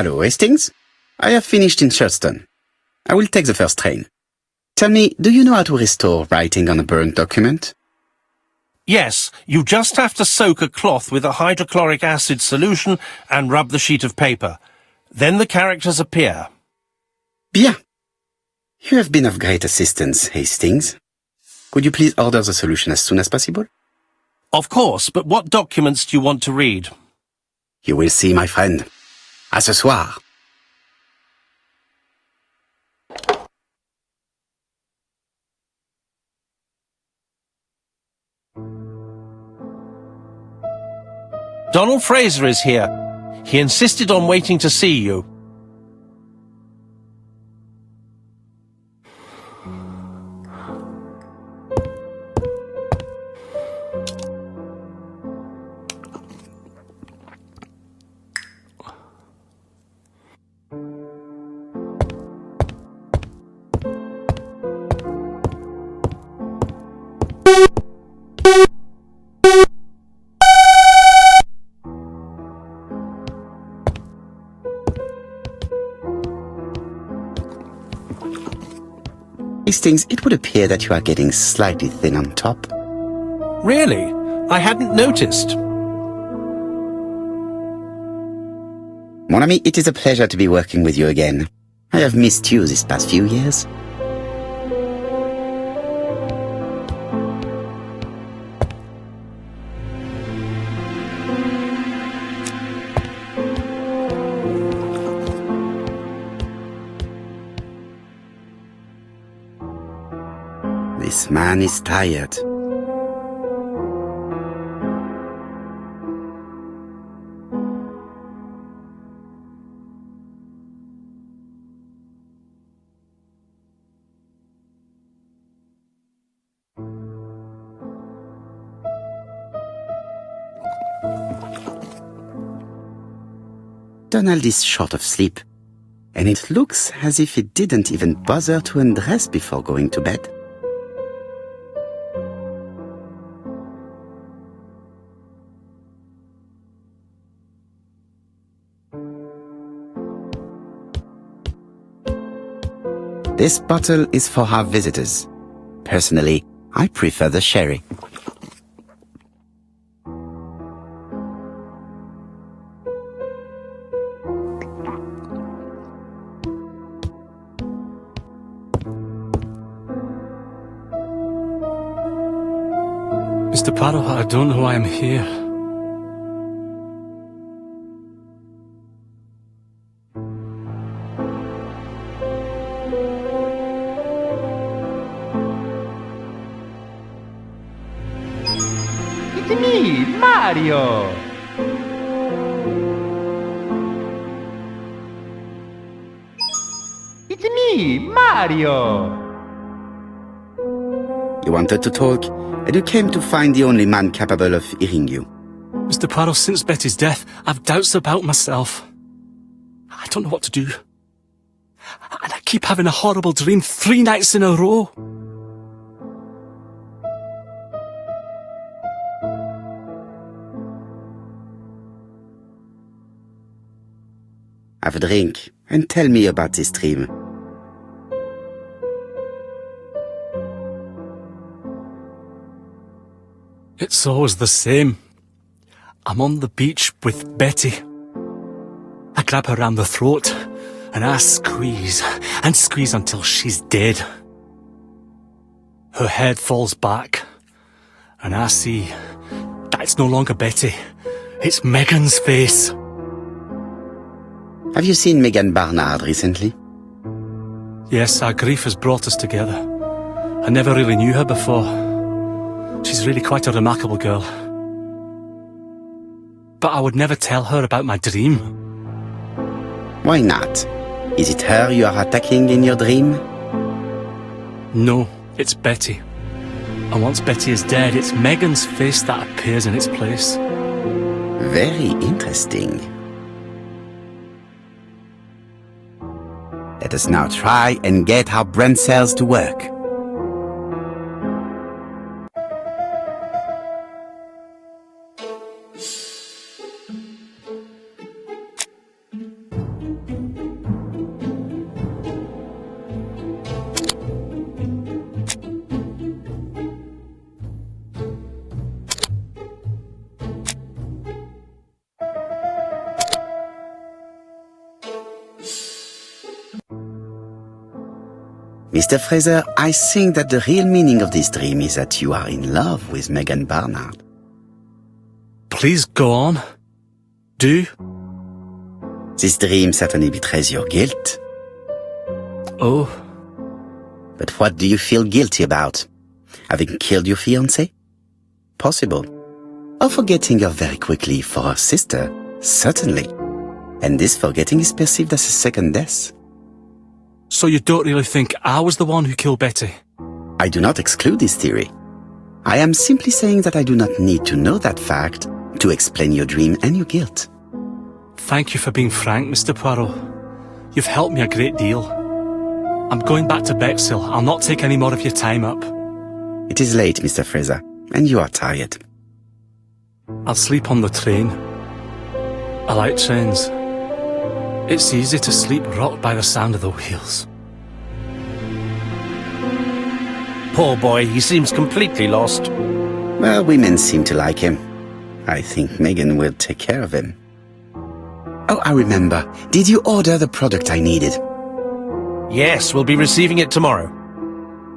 Hello, Hastings. I have finished in Shurston. I will take the first train. Tell me, do you know how to restore writing on a burnt document? Yes, you just have to soak a cloth with a hydrochloric acid solution and rub the sheet of paper. Then the characters appear. Bien. You have been of great assistance, Hastings. Could you please order the solution as soon as possible? Of course, but what documents do you want to read? You will see, my friend. À ce soir. Donald Fraser is here. He insisted on waiting to see you. Hastings, it would appear that you are getting slightly thin on top. Really? I hadn't noticed. Mon ami, it is a pleasure to be working with you again. I have missed you these past few years. This man is tired. Donald is short of sleep, and it looks as if he didn't even bother to undress before going to bed. This bottle is for our visitors. Personally, I prefer the sherry. Mr. Poirot, I don't know why I'm here. It's me, Mario! It's me, Mario! You wanted to talk, and you came to find the only man capable of hearing you. Mr. Poirot, since Betty's death, I've doubts about myself. I don't know what to do. And I keep having a horrible dream 3 nights in a row. Have a drink, and tell me about this dream. It's always the same. I'm on the beach with Betty. I grab her round the throat, and I squeeze, and squeeze until she's dead. Her head falls back, and I see that it's no longer Betty. It's Megan's face. Have you seen Megan Barnard recently? Yes, our grief has brought us together. I never really knew her before. She's really quite a remarkable girl. But I would never tell her about my dream. Why not? Is it her you are attacking in your dream? No, it's Betty. And once Betty is dead, it's Megan's face that appears in its place. Very interesting. Let us now try and get our brain cells to work. Mr. Fraser, I think that the real meaning of this dream is that you are in love with Megan Barnard. Please go on. Do. This dream certainly betrays your guilt. Oh. But what do you feel guilty about? Having killed your fiancé? Possible. Or forgetting her very quickly for her sister? Certainly. And this forgetting is perceived as a second death. So you don't really think I was the one who killed Betty? I do not exclude this theory. I am simply saying that I do not need to know that fact to explain your dream and your guilt. Thank you for being frank, Mr. Poirot. You've helped me a great deal. I'm going back to Bexhill. I'll not take any more of your time up. It is late, Mr. Fraser, and you are tired. I'll sleep on the train. I like trains. It's easy to sleep rocked by the sound of the wheels. Poor boy, he seems completely lost. Well, women seem to like him. I think Megan will take care of him. Oh, I remember. Did you order the product I needed? Yes, we'll be receiving it tomorrow.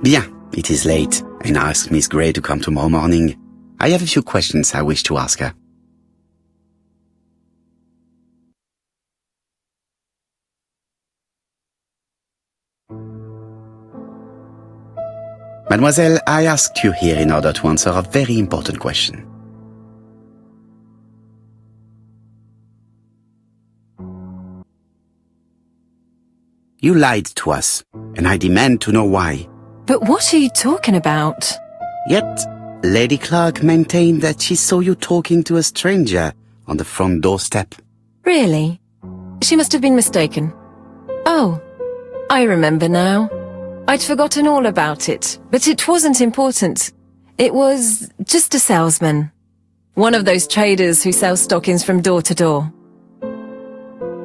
Bien, it is late, and I asked Miss Gray to come tomorrow morning. I have a few questions I wish to ask her. Mademoiselle, I asked you here in order to answer a very important question. You lied to us, and I demand to know why. But what are you talking about? Yet, Lady Clark maintained that she saw you talking to a stranger on the front doorstep. Really? She must have been mistaken. Oh, I remember now. I'd forgotten all about it, but it wasn't important. It was just a salesman. One of those traders who sell stockings from door to door.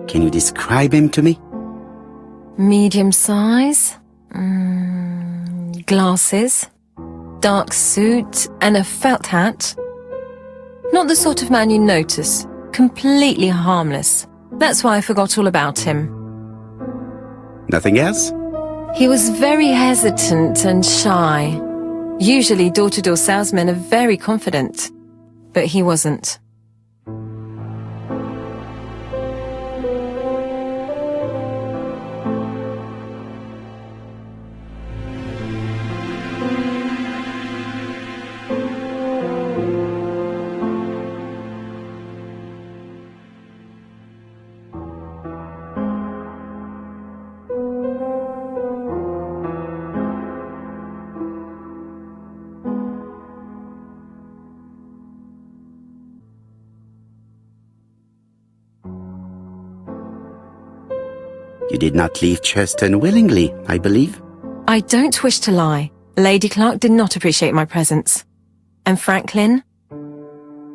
Can you describe him to me? Medium size, glasses, dark suit and a felt hat. Not the sort of man you notice, completely harmless. That's why I forgot all about him. Nothing else? He was very hesitant and shy. Usually door-to-door salesmen are very confident, but he wasn't. You did not leave Churston willingly, I believe. I don't wish to lie. Lady Clark did not appreciate my presence. And Franklin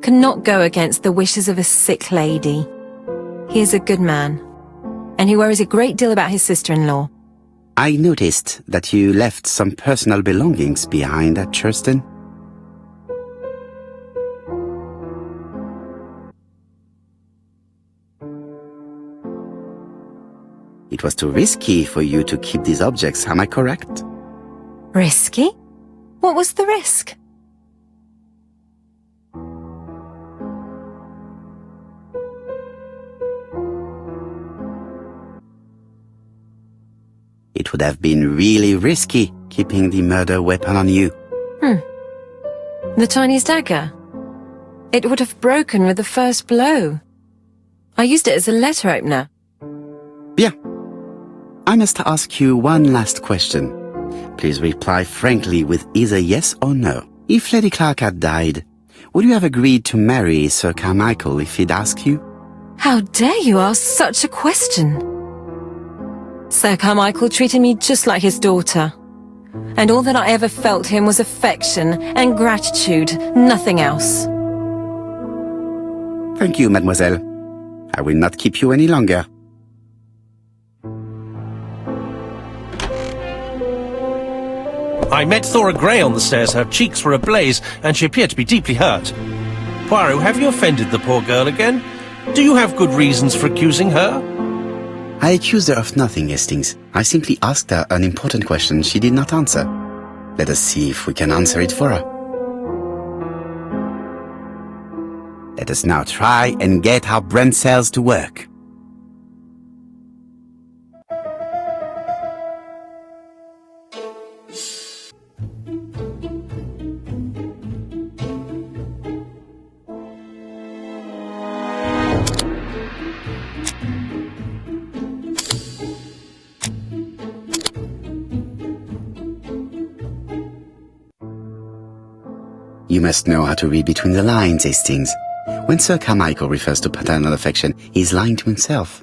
cannot go against the wishes of a sick lady. He is a good man, and he worries a great deal about his sister-in-law. I noticed that you left some personal belongings behind at Churston. It was too risky for you to keep these objects, am I correct? Risky? What was the risk? It would have been really risky keeping the murder weapon on you. The Chinese dagger? It would have broken with the first blow. I used it as a letter opener. Bien. I must ask you one last question. Please reply frankly with either yes or no. If Lady Clark had died, would you have agreed to marry Sir Carmichael if he'd asked you? How dare you ask such a question? Sir Carmichael treated me just like his daughter. And all that I ever felt him was affection and gratitude, nothing else. Thank you, mademoiselle. I will not keep you any longer. I met Thora Grey on the stairs. Her cheeks were ablaze, and she appeared to be deeply hurt. Poirot, have you offended the poor girl again? Do you have good reasons for accusing her? I accused her of nothing, Hastings. I simply asked her an important question she did not answer. Let us see if we can answer it for her. Let us now try and get our brain cells to work. You must know how to read between the lines, Hastings. When Sir Carmichael refers to paternal affection, he is lying to himself.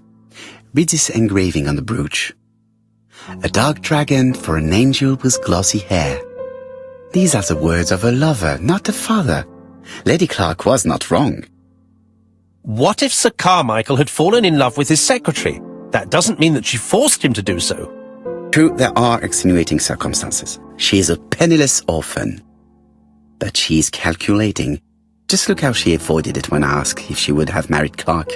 Read this engraving on the brooch. A dark dragon for an angel with glossy hair. These are the words of a lover, not a father. Lady Clark was not wrong. What if Sir Carmichael had fallen in love with his secretary? That doesn't mean that she forced him to do so. True, there are extenuating circumstances. She is a penniless orphan. But she is calculating. Just look how she avoided it when asked if she would have married Clark.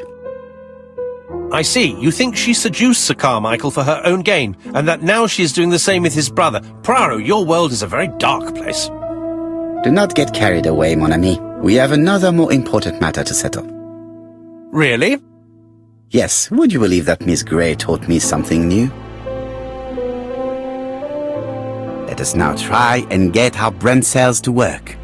I see. You think she seduced Sir Carmichael for her own gain, and that now she is doing the same with his brother. Poirot, your world is a very dark place. Do not get carried away, mon ami. We have another more important matter to settle. Really? Yes, would you believe that Miss Grey taught me something new? Let us now try and get our brain cells to work.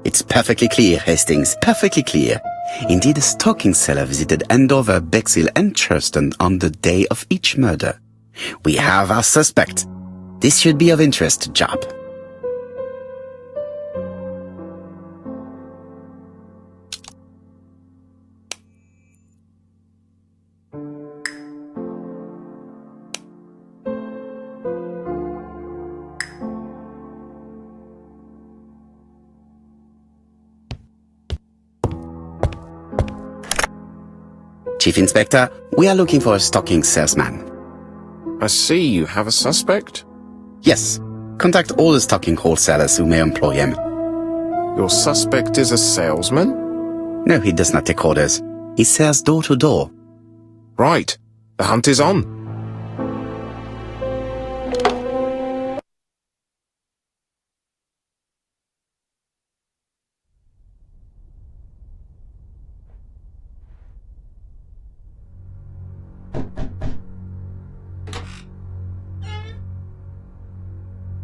It's perfectly clear, Hastings, perfectly clear. Indeed, a stocking seller visited Andover, Bexhill and Churston on the day of each murder. We have our suspect. This should be of interest to Job. Chief Inspector, we are looking for a stocking salesman. I see you have a suspect. Yes. Contact all the stocking wholesalers who may employ him. Your suspect is a salesman? No, he does not take orders. He sells door to door. Right. The hunt is on.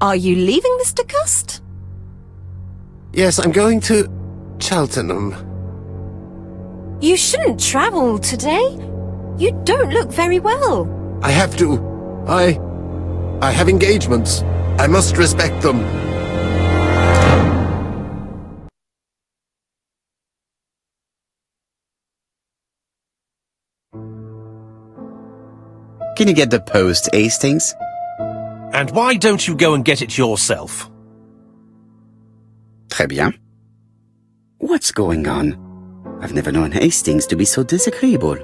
Are you leaving, Mr. Cust? Yes, I'm going to Cheltenham. You shouldn't travel today. You don't look very well. I have to. I have engagements. I must respect them. Can you get the post, Hastings? And why don't you go and get it yourself? Très bien. What's going on? I've never known Hastings to be so disagreeable.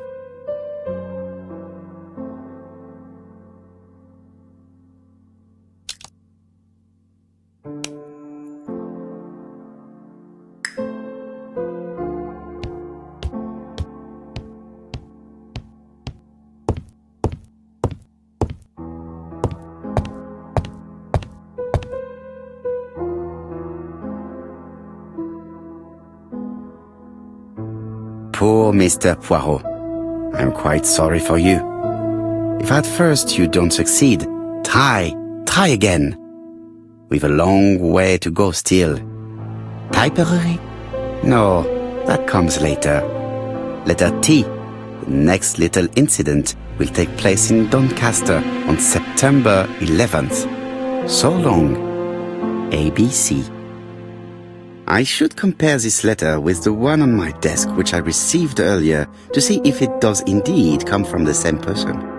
Poor Mr. Poirot. I'm quite sorry for you. If at first you don't succeed, try again. We've a long way to go still. Typery? No, that comes later. Letter T. The next little incident will take place in Doncaster on September 11th. So long. ABC. I should compare this letter with the one on my desk which I received earlier to see if it does indeed come from the same person.